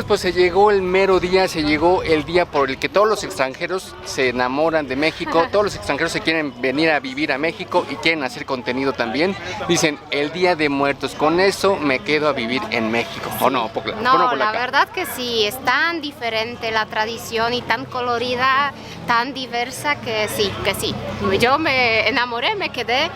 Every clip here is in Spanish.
entonces pues se llegó el mero día, se llegó el día por el que todos los extranjeros se enamoran de México, todos los extranjeros se quieren venir a vivir a México y quieren hacer contenido también. Dicen, el Día de Muertos, con eso me quedo a vivir en México. ¿O no? No, la verdad que sí, es tan diferente la tradición y tan colorida, tan diversa que sí. Yo me enamoré, me quedé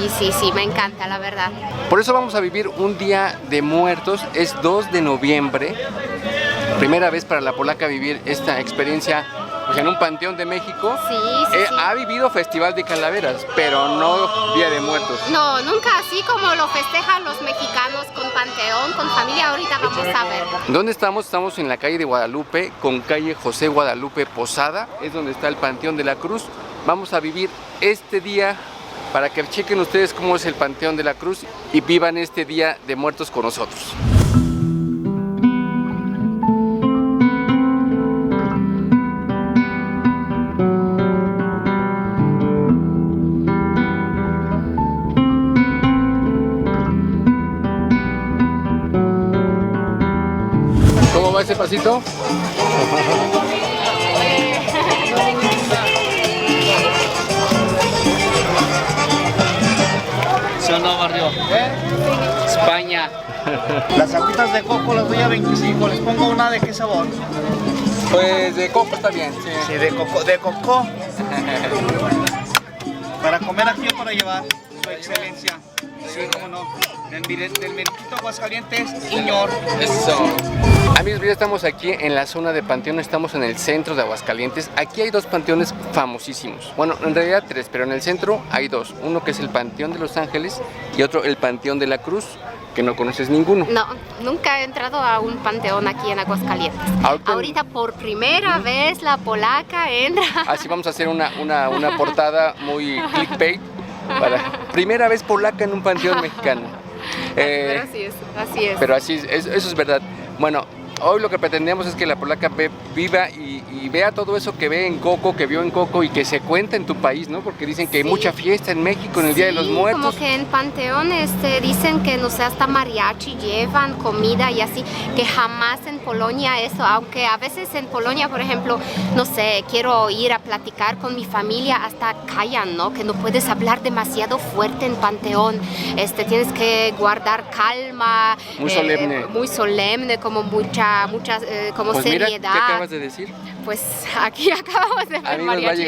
y sí, me encanta, la verdad. Por eso vamos a vivir un Día de Muertos, es 2 de noviembre. Primera vez para la polaca vivir esta experiencia pues, en un panteón de México. Sí. Ha vivido Festival de Calaveras, pero no Día de Muertos. No, nunca así como lo festejan los mexicanos con panteón, con familia. Ahorita vamos a ver. ¿Dónde estamos? Estamos en la calle de Guadalupe, con calle José Guadalupe Posada. Es donde está el Panteón de la Cruz. Vamos a vivir este día para que chequen ustedes cómo es el Panteón de la Cruz y vivan este Día de Muertos con nosotros. ¿Cómo va ese pasito? ¿Sí o no, barrio? España. Las agüitas de coco las doy a 25, les pongo una de qué sabor. Pues de coco está bien, sí. Sí, de coco. Para comer aquí o para llevar, su excelencia. Sí, cómo no. Del meritito Aguascalientes, Iñor. Eso. Amigos, ya estamos aquí en la zona de panteón, estamos en el centro de Aguascalientes. Aquí hay 2 panteones famosísimos. Bueno, en realidad 3, pero en el centro hay 2. Uno que es el Panteón de los Ángeles y otro el Panteón de la Cruz, que no conoces ninguno. No, nunca he entrado a un panteón aquí en Aguascalientes. Ahorita por primera vez la polaca entra. Así vamos a hacer una portada muy clickbait para primera vez polaca en un panteón mexicano. Pero así es. Pero así es, eso es verdad. Bueno, hoy lo que pretendemos es que la polaca viva y vea todo eso que ve en Coco, que vio en Coco y que se cuenta en tu país, ¿no? Porque dicen que hay mucha fiesta en México en el Día de los Muertos. Como que en Panteón dicen que no sé, hasta mariachi llevan comida y así, que jamás en Polonia eso, aunque a veces en Polonia, por ejemplo, no sé, quiero ir a platicar con mi familia, hasta callan, ¿no? Que no puedes hablar demasiado fuerte en Panteón, tienes que guardar calma. Muy solemne, como mucha como pues seriedad. Mira, ¿qué acabas de decir? Pues aquí acabamos de ver amigos, mariachi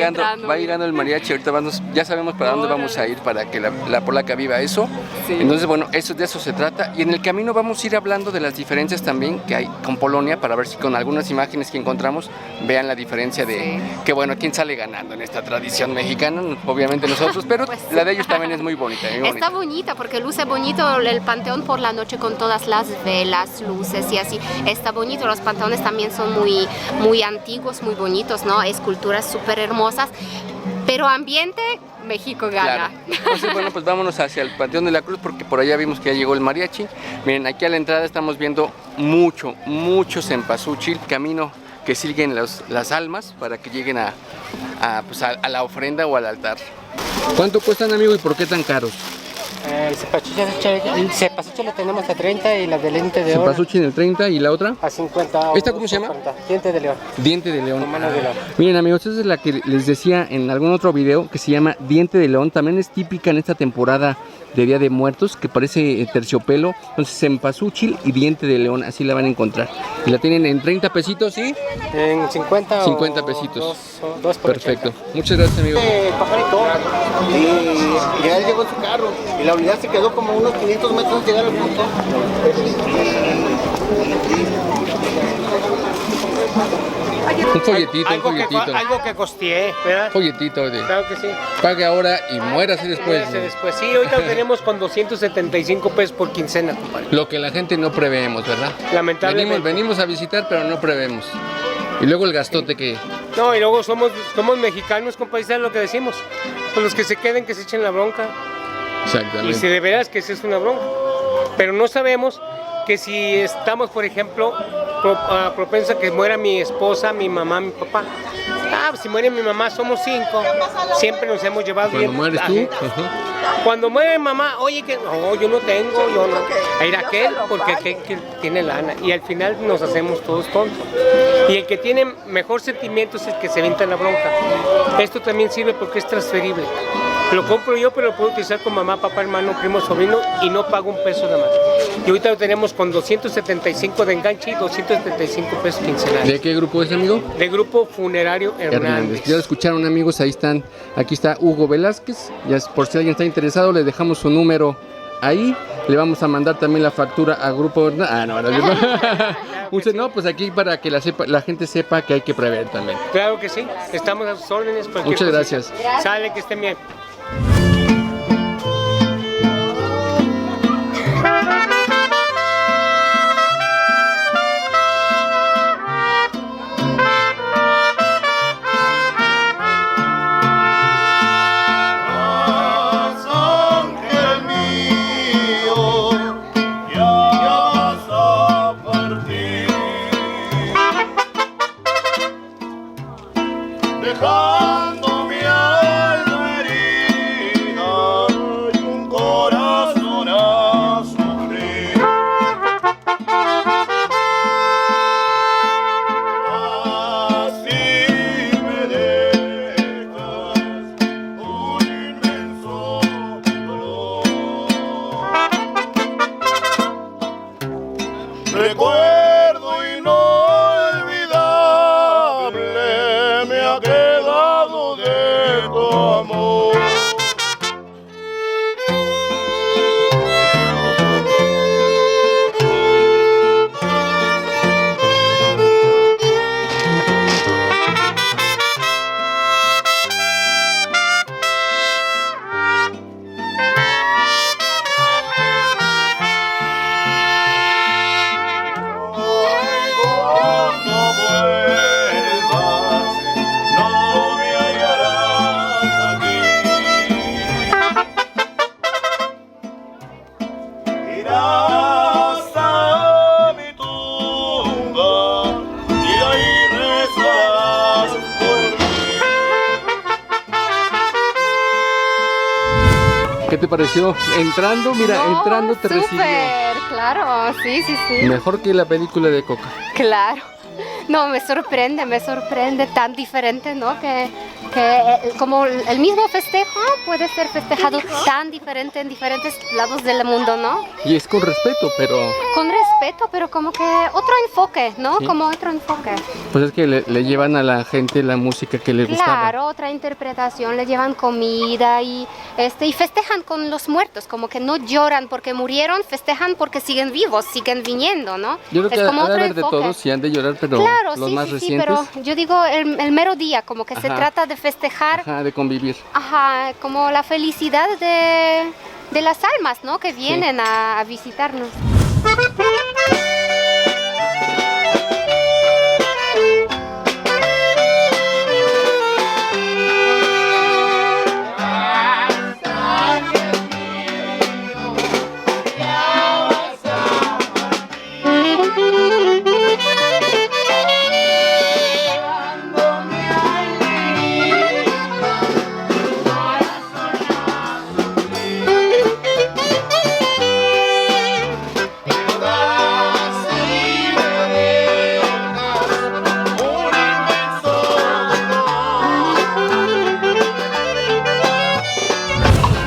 va llegando el mariachi, ahorita ya sabemos para dónde vamos a ir para que la polaca viva eso. Sí. Entonces, bueno, de eso se trata. Y en el camino vamos a ir hablando de las diferencias también que hay con Polonia, para ver si con algunas imágenes que encontramos vean la diferencia de que, bueno, quién sale ganando en esta tradición mexicana, obviamente nosotros, pero pues, la de ellos también es muy bonita. Está bonita porque luce bonito el panteón por la noche con todas las velas, luces y así. Está bonito, los panteones también son muy antiguos, muy bonitos, ¿no? Esculturas súper hermosas, pero ambiente, México gana. Claro. Entonces, bueno, pues vámonos hacia el Panteón de la Cruz porque por allá vimos que ya llegó el mariachi. Miren, aquí a la entrada estamos viendo mucho cempasúchil, camino que siguen las almas para que lleguen a la ofrenda o al altar. ¿Cuánto cuestan, amigo, y por qué tan caros? El cempasúchil lo tenemos a 30 y la de diente de oro. Cempasúchil en el 30 y la otra a 50. ¿Esta cómo se llama? 40. Diente de león. Diente de león. Mano de león. Miren, amigos, esa es la que les decía en algún otro video que se llama Diente de león. También es típica en esta temporada de Día de Muertos, que parece terciopelo. Entonces, cempasúchil y diente de león, así la van a encontrar. Y la tienen en 30 pesitos, ¿sí? En 50 pesitos. Dos por perfecto. 80. Muchas gracias, amigo. Pajarito. Y ya él llegó en su carro. Y la unidad se quedó como unos 500 metros de llegar al punto. Un folletito, Algo que costeé, ¿verdad? Folletito de Claro que sí. pague ahora y muérase después. Muérase después. Sí, ahorita lo tenemos con 275 pesos por quincena, compadre. Lo que la gente no preveemos, ¿verdad? Lamentablemente. Venimos a visitar, pero no prevemos. Y luego el gastote que... No, y luego somos mexicanos, compadre, ¿sabes lo que decimos? Pues los que se queden, que se echen la bronca. Exactamente. Y si de veras que esa es una bronca. Pero no sabemos que si estamos, por ejemplo, propenso a que muera mi esposa, mi mamá, mi papá. si muere mi mamá somos 5, siempre nos hemos llevado Cuando bien. mueres tú, Cuando muere mamá, oye, que no, yo no tengo, yo no. A ir a aquel, porque aquel que tiene lana. Y al final nos hacemos todos tontos. Y el que tiene mejor sentimiento es el que se avienta en la bronca. Esto también sirve porque es transferible. Lo compro yo, pero lo puedo utilizar con mamá, papá, hermano, primo, sobrino y no pago un peso de más. Y ahorita lo tenemos con 275 de enganche y 275 pesos quincenales. ¿de qué grupo es, amigo? De Grupo Funerario Hernández. Ya lo escucharon, amigos, ahí están. Aquí está Hugo Velázquez. Ya por si alguien está interesado, le dejamos su número ahí. Le vamos a mandar también la factura a Grupo Hernández. No, pues aquí para que la gente sepa que hay que prever también. Claro que sí, estamos a sus órdenes. Muchas gracias. Sale, que estén bien. Dejando mi alma herida y un corazón a sufrir. Así me dejas un inmenso dolor. Recuerdo inolvidable me ha quedado de tu amor. Ay, cuando vuelvas, no me hallarás aquí. Irás a mi tumba y ahí rezarás por mí. ¿Qué te pareció? Entrando, mira, entrando te recibió. Súper, claro, sí, sí, sí. Mejor que la película de Coca. Claro. No, me sorprende, tan diferente, ¿no? Que como el mismo festejo puede ser festejado tan diferente en diferentes lados del mundo, ¿no? Y es con respeto, pero Con respeto, pero como que otro enfoque, ¿no? Sí. Como otro enfoque. pues es que le llevan a la gente la música que les gustaba. Claro, otra interpretación, le llevan comida y festejan con los muertos, como que no lloran porque murieron, festejan porque siguen vivos, siguen viniendo, ¿no? Yo creo que Es como ha de otro haber de enfoque. todos, sí han de llorar, pero Claro, los sí, más sí, recientes, sí, pero yo digo el mero día, como que se Ajá. trata de festejar, ajá, de convivir. ajá, como la felicidad de las almas, ¿no? Que vienen a visitarnos.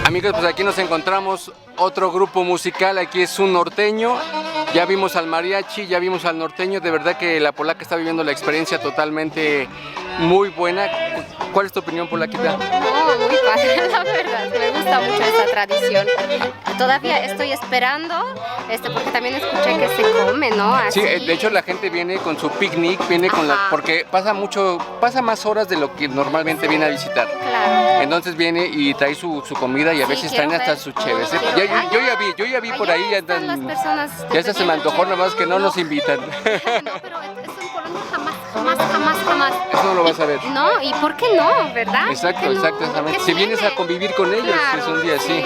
Amigos, pues aquí nos encontramos otro grupo musical, aquí es un norteño, ya vimos al mariachi, ya vimos al norteño, de verdad que la polaca está viviendo la experiencia totalmente muy buena. ¿Cuál es tu opinión, polaquita? No, muy padre, la verdad, me gusta mucho esa tradición. Todavía estoy esperando, porque también escuché que se come, ¿no? Sí, Así. de hecho la gente viene con su picnic, viene con la, Ajá. porque pasa más horas de lo que normalmente viene a visitar. Claro. Entonces viene y trae su comida y a Sí, veces quiero traen hasta ver. sus cheves. Quiero Yo ver. ya vi por Allá ahí, están andan, las personas ya hasta se me antojó, nada más que no nos invitan. No, pero eso en Polonia jamás. Eso no lo vas a ver. No, ¿y por qué no, verdad? Exacto, ¿Por qué no? exactamente. ¿Qué Si vienes a tiene? convivir con ellos, Claro, es un día así. sí.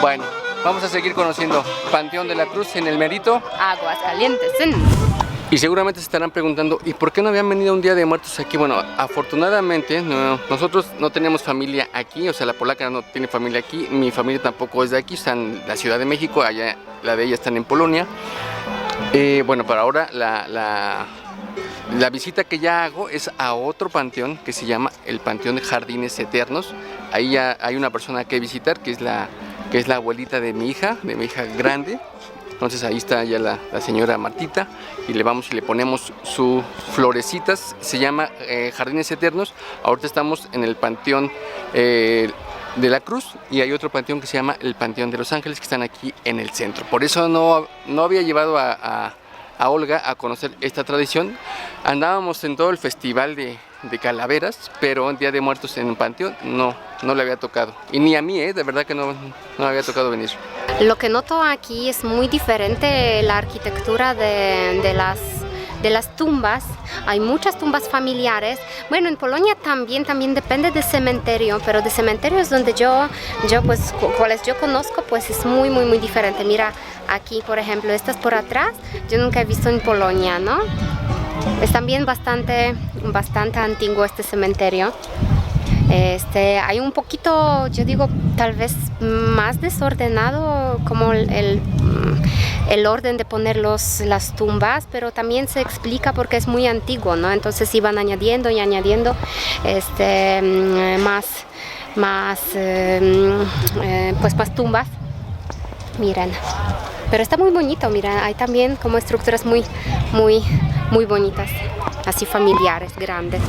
Bueno, vamos a seguir conociendo Panteón de la Cruz en el Merito. Aguascalientes. Y seguramente se estarán preguntando, ¿y por qué no habían venido un Día de Muertos aquí? Bueno, afortunadamente nosotros no tenemos familia aquí, o sea, la polaca no tiene familia aquí, mi familia tampoco es de aquí, está en la Ciudad de México, allá la de ella están en Polonia. Bueno, para ahora la visita que ya hago es a otro panteón que se llama el Panteón de Jardines Eternos. Ahí ya hay una persona que visitar, que es la abuelita de mi hija grande. Entonces ahí está ya la señora Martita y le vamos y le ponemos sus florecitas. Se llama Jardines Eternos. Ahorita estamos en el Panteón de la Cruz y hay otro panteón que se llama el Panteón de los Ángeles, que están aquí en el centro. Por eso no había llevado a Olga a conocer esta tradición. Andábamos en todo el festival de calaveras, pero en Día de Muertos en un panteón no le había tocado. Y ni a mí, de verdad que no me había tocado venir. Lo que noto aquí es muy diferente la arquitectura de las tumbas. Hay muchas tumbas familiares. Bueno, en Polonia también depende del cementerio, pero de cementerios donde yo pues, cuales yo conozco, pues es muy diferente. Mira, aquí, por ejemplo, estas por atrás, yo nunca he visto en Polonia, ¿no? Es también bastante antiguo este cementerio. Hay un poquito, yo digo, tal vez más desordenado como el orden de poner las tumbas, pero también se explica porque es muy antiguo, ¿no? Entonces iban añadiendo y añadiendo más tumbas. Miren, pero está muy bonito, mira, hay también como estructuras muy bonitas, así familiares, grandes.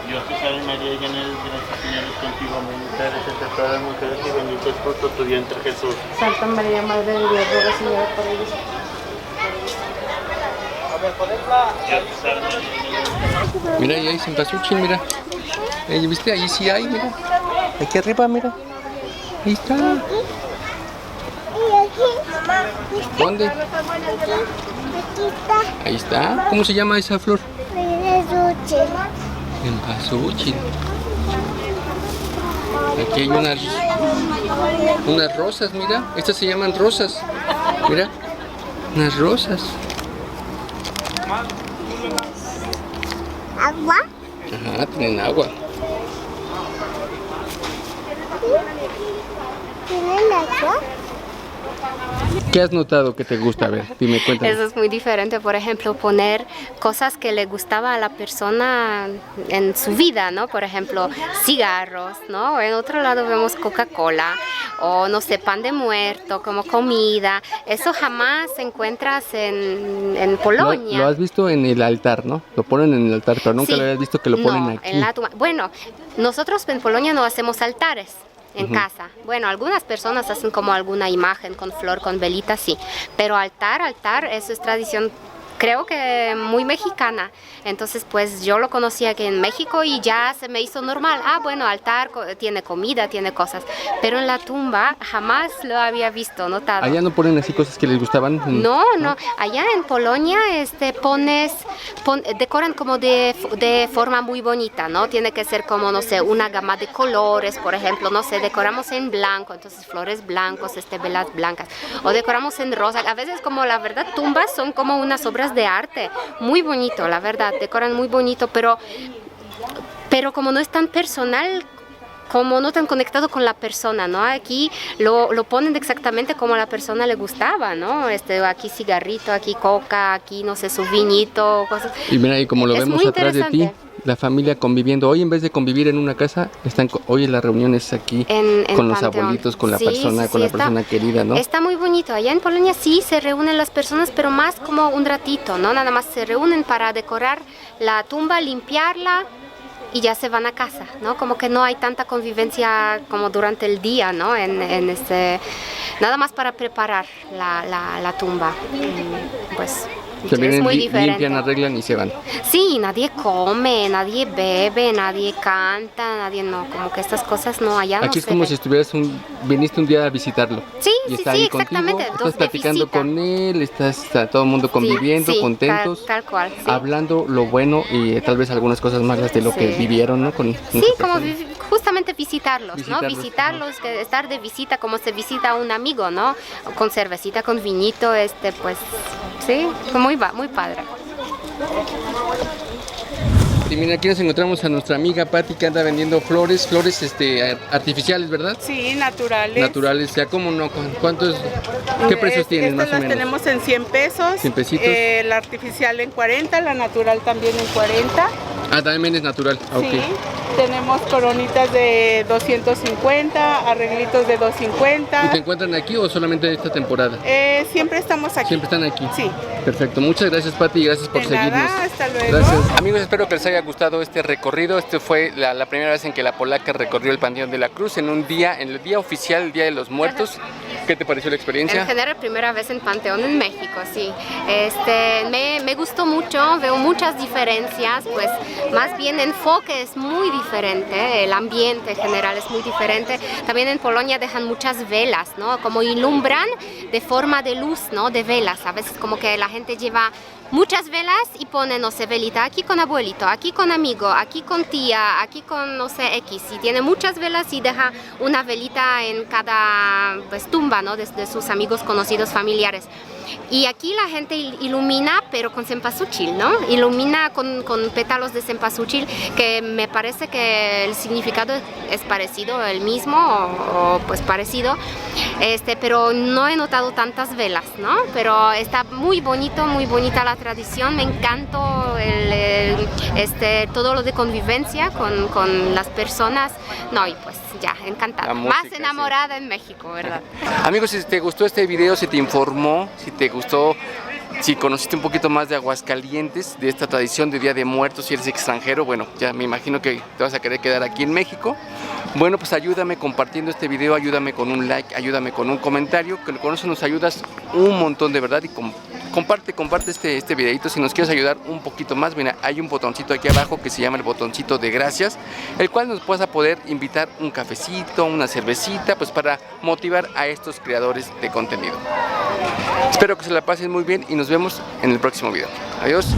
Dios te salve María, llena eres de gracia, Señor es contigo, bendita eres entre todas las mujeres y bendito es fruto de tu vientre Jesús. Santa María, Madre de Dios, ruega Señor por ellos. Dios te salve María. Mira, ahí hay cempasúchil, mira. ¿Viste? Ahí sí hay, mira. Aquí arriba, mira. Ahí está. ¿Dónde? Ahí está. ¿Cómo se llama esa flor? Cempasúchil. Aquí hay unas rosas, mira. Estas se llaman rosas. Mira. Unas rosas. ¿Agua? Ajá, tienen agua. ¿Tienen agua? ¿Qué has notado que te gusta? A ver, dime, cuéntame. Eso es muy diferente, por ejemplo, poner cosas que le gustaba a la persona en su vida, ¿no? Por ejemplo, cigarros, ¿no? En otro lado vemos Coca-Cola o, no sé, pan de muerto como comida. Eso jamás encuentras en Polonia. Lo has visto en el altar, ¿no? Lo ponen en el altar, pero nunca Sí. lo habías visto que lo ponen No, aquí. en la tumba. Bueno, nosotros en Polonia no hacemos altares en casa. Bueno, algunas personas hacen como alguna imagen con flor, con velita, sí. Pero altar, eso es tradición, creo que muy mexicana. Entonces, pues yo lo conocía aquí en México y ya se me hizo normal. Ah, bueno, altar tiene comida, tiene cosas. Pero en la tumba jamás lo había visto, notado. Allá no ponen así cosas que les gustaban. No. Allá en Polonia decoran como de forma muy bonita, ¿no? Tiene que ser como, no sé, una gama de colores, por ejemplo, no sé, decoramos en blanco, entonces flores blancos, velas blancas, o decoramos en rosa. A veces, como la verdad, tumbas son como unas obras de arte, muy bonito, la verdad, decoran muy bonito, pero como no es tan personal, como no tan conectado con la persona, ¿no? Aquí lo ponen exactamente como a la persona le gustaba, ¿no? Aquí cigarrito, aquí coca, aquí, no sé, su vinito, cosas. Y mira ahí como lo Es vemos muy atrás de ti, interesante. la familia conviviendo. Hoy en vez de convivir en una casa, hoy en las reuniones aquí En con los panteón. abuelitos, con la Sí, persona, sí, con la está- persona querida, ¿no? Está muy bonito. Allá en Polonia sí se reúnen las personas, pero más como un ratito, ¿no? Nada más se reúnen para decorar la tumba, limpiarla y ya se van a casa, ¿no? Como que no hay tanta convivencia como durante el día, ¿no? Nada más para preparar la tumba. Pues Se es vienen, muy diferente. limpian, arreglan y se van. Sí, nadie come, nadie bebe, nadie canta, nadie no, como que estas cosas no, allá no Aquí es se como ven. si viniste un día a visitarlo. Sí, Y sí, está sí, ahí exactamente, contigo, dos estás de platicando visita. con él, está todo el mundo conviviendo, Sí, sí, contentos, tal cual, sí. hablando lo bueno y tal vez algunas cosas malas de lo que Sí. vivieron, ¿no? Con Sí, esa como persona. justamente visitarlos, ¿no? Visitarlos, Visitarlos, estar de visita como se visita a un amigo, ¿no? Con cervecita, con vinito, pues, sí, fue muy muy padre. Y mira, aquí nos encontramos a nuestra amiga Patti que anda vendiendo flores artificiales, ¿verdad? Sí, naturales. Naturales, o sea, ¿cómo no? ¿Cuántos, qué precios tienen más o menos? Estas las tenemos en 100 pesos. 100 pesitos. La artificial en 40, la natural también en 40. Ah, también es natural. Sí, Okay. tenemos coronitas de 250, arreglitos de 250. ¿Y te encuentran aquí o solamente esta temporada? Siempre estamos aquí. Siempre están aquí. Sí. Perfecto, muchas gracias Patti y gracias por De seguirnos. nada, hasta luego. Gracias. Amigos, espero que les haya gustado este recorrido. Este fue la primera vez en que la polaca recorrió el Panteón de la Cruz en un día, en el día oficial, el Día de los Muertos. ¿Qué te pareció la experiencia? En general, primera vez en Panteón en México, sí. Me gustó mucho, veo muchas diferencias, pues más bien el enfoque es muy diferente, el ambiente en general es muy diferente. También en Polonia dejan muchas velas, ¿no? Como ilumbran de forma de luz, ¿no? De velas. A veces como que la gente lleva muchas velas y pone, no sé, velita aquí con abuelito, aquí con amigo, aquí con tía, aquí con, no sé, X. Y tiene muchas velas y deja una velita en cada pues, tumba, ¿no? De sus amigos, conocidos, familiares. Y aquí la gente ilumina, pero con cempasúchil, ¿no? Ilumina con pétalos de cempasúchil, que me parece que el significado es parecido, el mismo o pues parecido, pero no he notado tantas velas, ¿no? Pero está muy bonita la tradición, me encantó todo lo de convivencia con las personas, no, y pues ya, encantada, música, más enamorada en México, ¿verdad? Amigos, si te gustó este video, si te informó, si te gustó, si conociste un poquito más de Aguascalientes, de esta tradición de Día de Muertos, si eres extranjero, bueno, ya me imagino que te vas a querer quedar aquí en México. Bueno, pues ayúdame compartiendo este video, ayúdame con un like, ayúdame con un comentario, que con eso nos ayudas un montón de verdad y comparte este videito si nos quieres ayudar un poquito más. Mira, hay un botoncito aquí abajo que se llama el botoncito de gracias, el cual nos vas a poder invitar un cafecito, una cervecita, pues para motivar a estos creadores de contenido. Espero que se la pasen muy bien y nos vemos en el próximo video. Adiós.